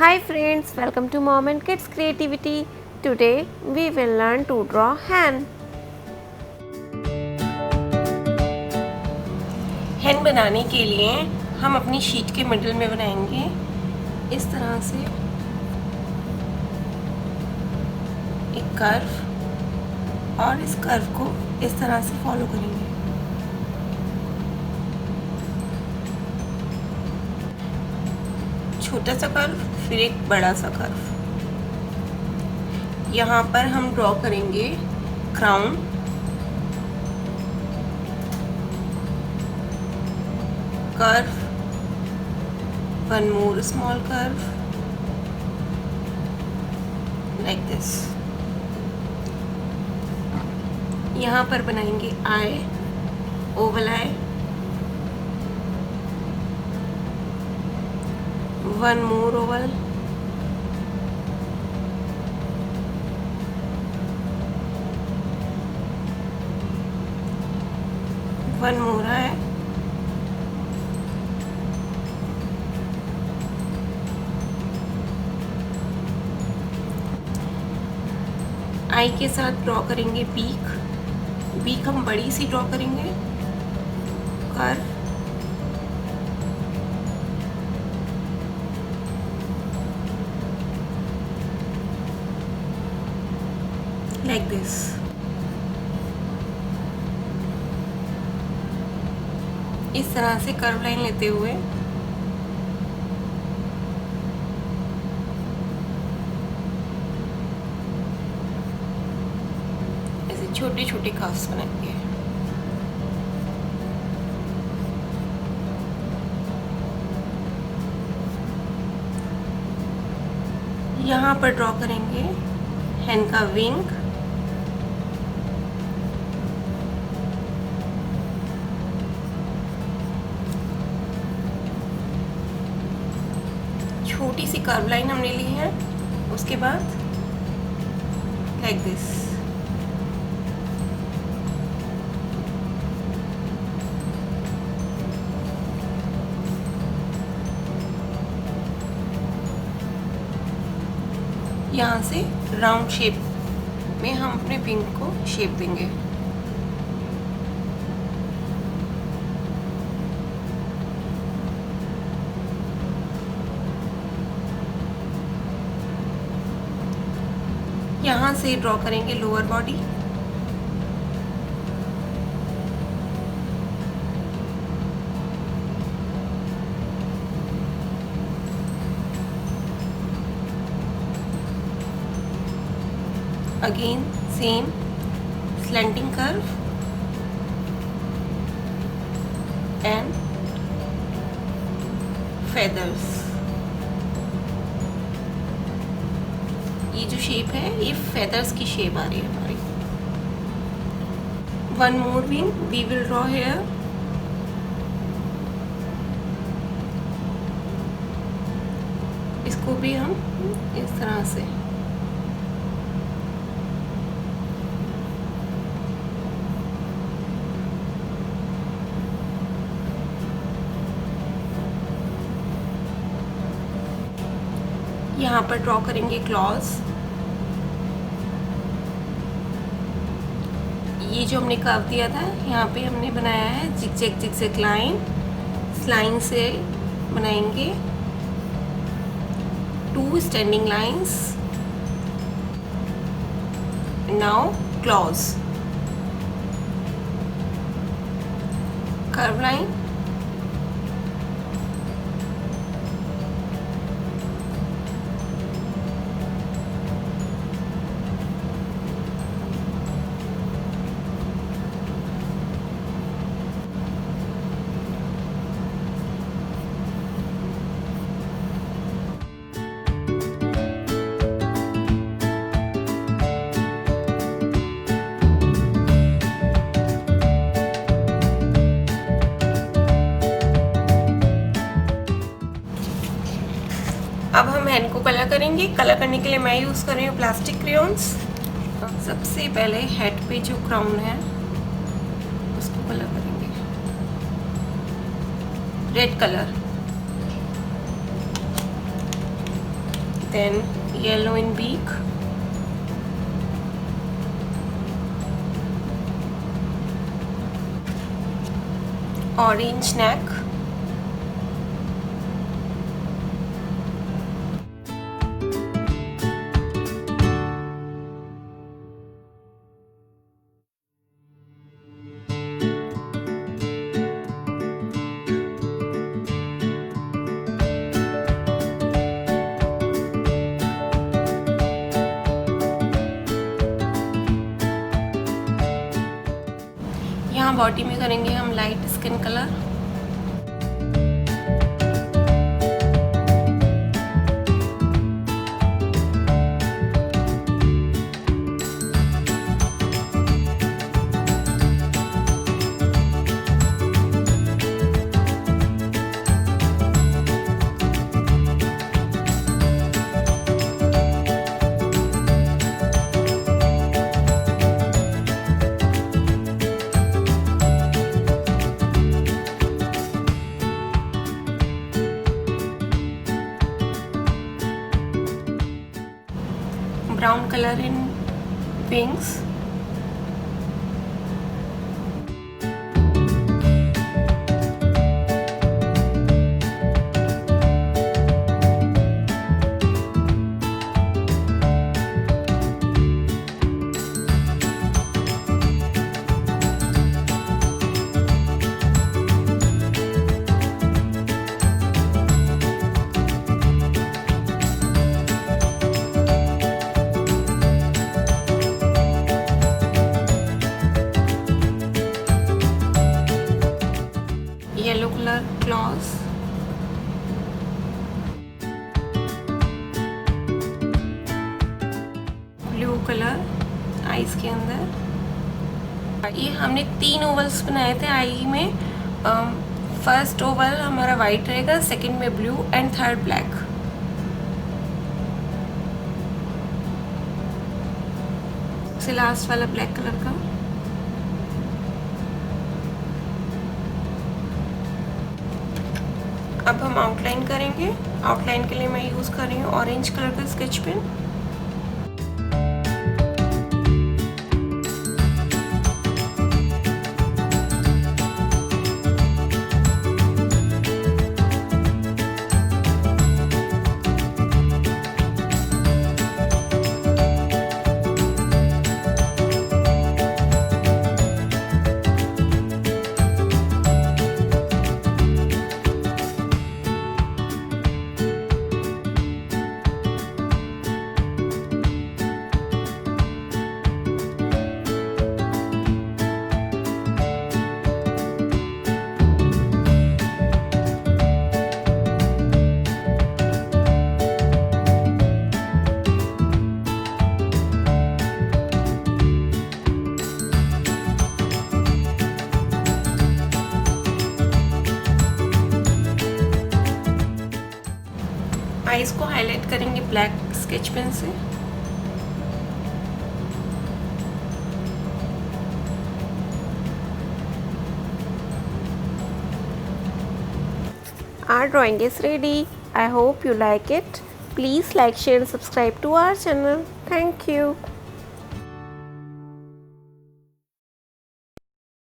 Hi friends, welcome to Mom and Kids Creativity. Today we will learn to draw hen. hen बनाने के लिए हम अपनी sheet के मिडिल में बनाएंगे इस तरह से एक कर्व और इस कर्व को इस तरह से फॉलो करेंगे। छोटा सा कर्व, फिर एक बड़ा सा कर्व। यहाँ पर हम ड्रॉ करेंगे crown, curve, one more small curve like this. यहाँ पर बनाएंगे आई, ओवल आई, one more oval, one more eye, आई के साथ ड्रॉ करेंगे बीक। बीक हम बड़ी सी ड्रॉ करेंगे, कर्व, like this। इस तरह से कर्व लाइन लेते हुए ऐसे छोटे छोटे कर्व्स बनाएंगे। यहाँ पर ड्रॉ करेंगे hen का विंग, छोटी सी कर्व लाइन हमने ली है। उसके बाद लाइक दिस। यहाँ से राउंड शेप में हम अपने विंग को शेप देंगे। यहाँ से ड्रॉ करेंगे lower body, again same slanting curve and feathers. ये जो शेप है ये फेदर्स की शेप आ रही है हमारी। One more wing we will draw here. इसको भी हम इस तरह से यहाँ पर ड्रॉ करेंगे क्लॉज। ये जो हमने कर्व दिया था यहाँ पे हमने बनाया है जिगजैग जिगजैग लाइन। इस लाइन से बनाएंगे 2 standing lines. Now clause, curve line, अब हम hen को कलर करेंगे। कलर करने के लिए मैं यूज़ कर रही हूँ प्लास्टिक क्रेयॉन्स। सबसे पहले हेड पे जो क्राउन है उसको कलर करेंगे red colour. then yellow in beak, orange neck, यहाँ बॉडी में करेंगे हम light skin colour, brown color in wings, yellow color claws, blue colour eyes के अंदर। ये हमने 3 ओवल्स बनाए थे आई में। फर्स्ट ओवल हमारा वाइट रहेगा, सेकंड में ब्लू एंड थर्ड ब्लैक। से लास्ट वाला ब्लैक कलर का। अब हम आउटलाइन करेंगे। आउटलाइन के लिए मैं यूज़ कर रही हूँ ऑरेंज कलर का स्केच पेन। आईज को हाईलाइट करेंगे ब्लैक स्केच पेन से। Our drawing is ready. I hope you like it. Please like, share and subscribe to our channel. Thank you.